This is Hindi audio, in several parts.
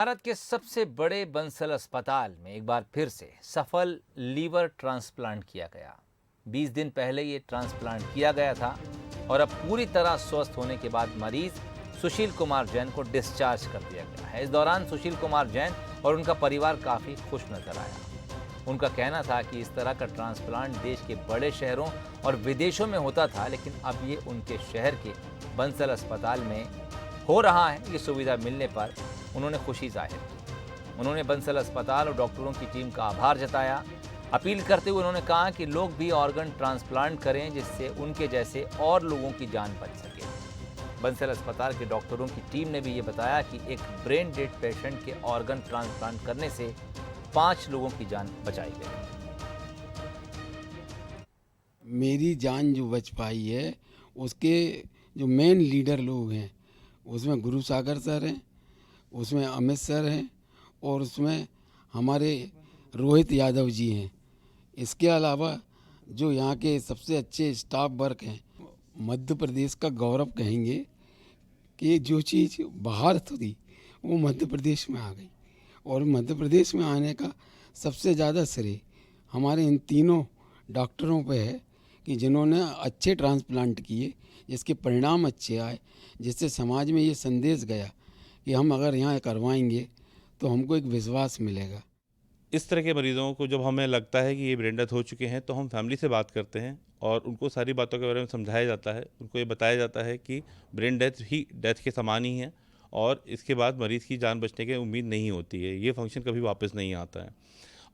भारत के सबसे बड़े बंसल अस्पताल में एक बार फिर से सफल लीवर ट्रांसप्लांट किया गया। 20 दिन पहले ये ट्रांसप्लांट किया गया था और अब पूरी तरह स्वस्थ होने के बाद मरीज सुशील कुमार जैन को डिस्चार्ज कर दिया गया है। इस दौरान सुशील कुमार जैन और उनका परिवार काफ़ी खुश नजर आया। उनका कहना था कि इस तरह का ट्रांसप्लांट देश के बड़े शहरों और विदेशों में होता था, लेकिन अब ये उनके शहर के बंसल अस्पताल में हो रहा है। ये सुविधा मिलने पर उन्होंने खुशी जाहिर की। उन्होंने बंसल अस्पताल और डॉक्टरों की टीम का आभार जताया। अपील करते हुए उन्होंने कहा कि लोग भी ऑर्गन ट्रांसप्लांट करें, जिससे उनके जैसे और लोगों की जान बच सके। बंसल अस्पताल के डॉक्टरों की टीम ने भी ये बताया कि एक ब्रेन डेड पेशेंट के ऑर्गन ट्रांसप्लांट करने से 5 लोगों की जान बचाई गई। मेरी जान जो बच पाई है उसके जो मेन लीडर लोग हैं उसमें गुरु सागर सर हैं, उसमें अमित सर हैं और उसमें हमारे रोहित यादव जी हैं। इसके अलावा जो यहाँ के सबसे अच्छे स्टाफ वर्क हैं, मध्य प्रदेश का गौरव कहेंगे कि जो चीज़ बाहर थी वो मध्य प्रदेश में आ गई और मध्य प्रदेश में आने का सबसे ज़्यादा श्रेय हमारे इन तीनों डॉक्टरों पे है कि जिन्होंने अच्छे ट्रांसप्लांट किए, जिसके परिणाम अच्छे आए, जिससे समाज में ये संदेश गया कि हम अगर यहाँ करवाएंगे तो हमको एक विश्वास मिलेगा। इस तरह के मरीज़ों को जब हमें लगता है कि ये ब्रेन डेथ हो चुके हैं, तो हम फैमिली से बात करते हैं और उनको सारी बातों के बारे में समझाया जाता है। उनको ये बताया जाता है कि ब्रेन डेथ ही डेथ के समान ही है और इसके बाद मरीज़ की जान बचने की उम्मीद नहीं होती है। ये फंक्शन कभी वापस नहीं आता है।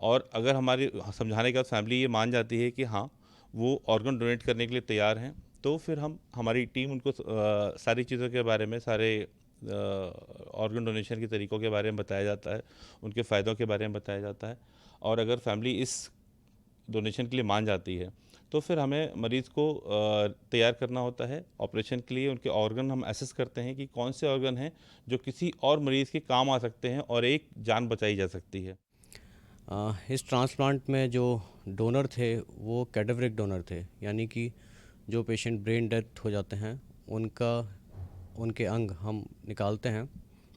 और अगर हमारे समझाने के बाद फैमिली ये मान जाती है कि हाँ, वो ऑर्गन डोनेट करने के लिए तैयार हैं, तो फिर हमारी टीम उनको सारी चीज़ों के बारे में, सारे ऑर्गन डोनेशन के तरीक़ों के बारे में बताया जाता है, उनके फ़ायदों के बारे में बताया जाता है। और अगर फैमिली इस डोनेशन के लिए मान जाती है, तो फिर हमें मरीज़ को तैयार करना होता है ऑपरेशन के लिए। उनके ऑर्गन हम असेस करते हैं कि कौन से ऑर्गन हैं जो किसी और मरीज़ के काम आ सकते हैं और एक जान बचाई जा सकती है। इस ट्रांसप्लांट में जो डोनर थे वो कैडेवरिक डोनर थे, यानी कि जो पेशेंट ब्रेन डेथ हो जाते हैं उनके अंग हम निकालते हैं।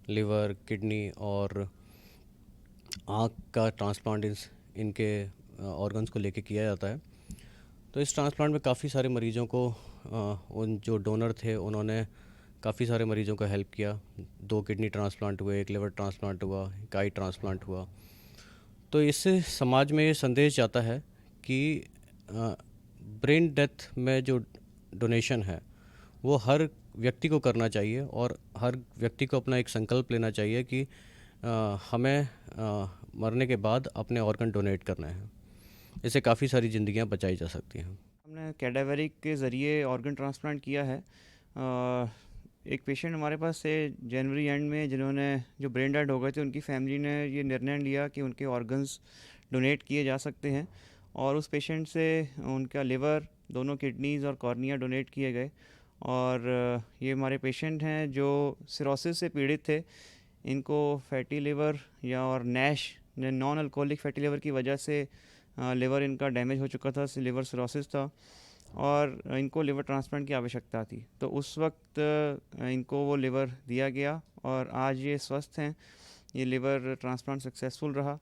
लिवर, किडनी और आँख का ट्रांसप्लांट इनके ऑर्गन्स को लेके किया जाता है। तो इस ट्रांसप्लांट में काफ़ी सारे मरीज़ों को उन जो डोनर थे उन्होंने काफ़ी सारे मरीज़ों का हेल्प किया। 2 किडनी ट्रांसप्लांट हुए, 1 लिवर ट्रांसप्लांट हुआ, 1 आई ट्रांसप्लांट हुआ। तो इससे समाज में ये संदेश जाता है कि ब्रेन डेथ में जो डोनेशन है वो हर व्यक्ति को करना चाहिए और हर व्यक्ति को अपना एक संकल्प लेना चाहिए कि हमें मरने के बाद अपने ऑर्गन डोनेट करना है। इससे काफ़ी सारी ज़िंदगियां बचाई जा सकती हैं। हमने कैडावरिक के ज़रिए ऑर्गन ट्रांसप्लांट किया है। एक पेशेंट हमारे पास थे जनवरी एंड में, जिन्होंने जो ब्रेन डेड हो गए थे। उनकी फैमिली ने ये निर्णय लिया कि उनके ऑर्गन्स डोनेट किए जा सकते हैं और उस पेशेंट से उनका लिवर, दोनों किडनीज़ और कॉर्निया डोनेट किए गए। और ये हमारे पेशेंट हैं जो सिरोसिस से पीड़ित थे। इनको फैटी लिवर या और Nash, non alcoholic fatty liver की वजह से लिवर इनका डैमेज हो चुका था, लिवर सिरोसिस था और इनको लिवर ट्रांसप्लांट की आवश्यकता थी। तो उस वक्त इनको वो लिवर दिया गया और आज ये स्वस्थ हैं। ये लिवर ट्रांसप्लांट सक्सेसफुल रहा।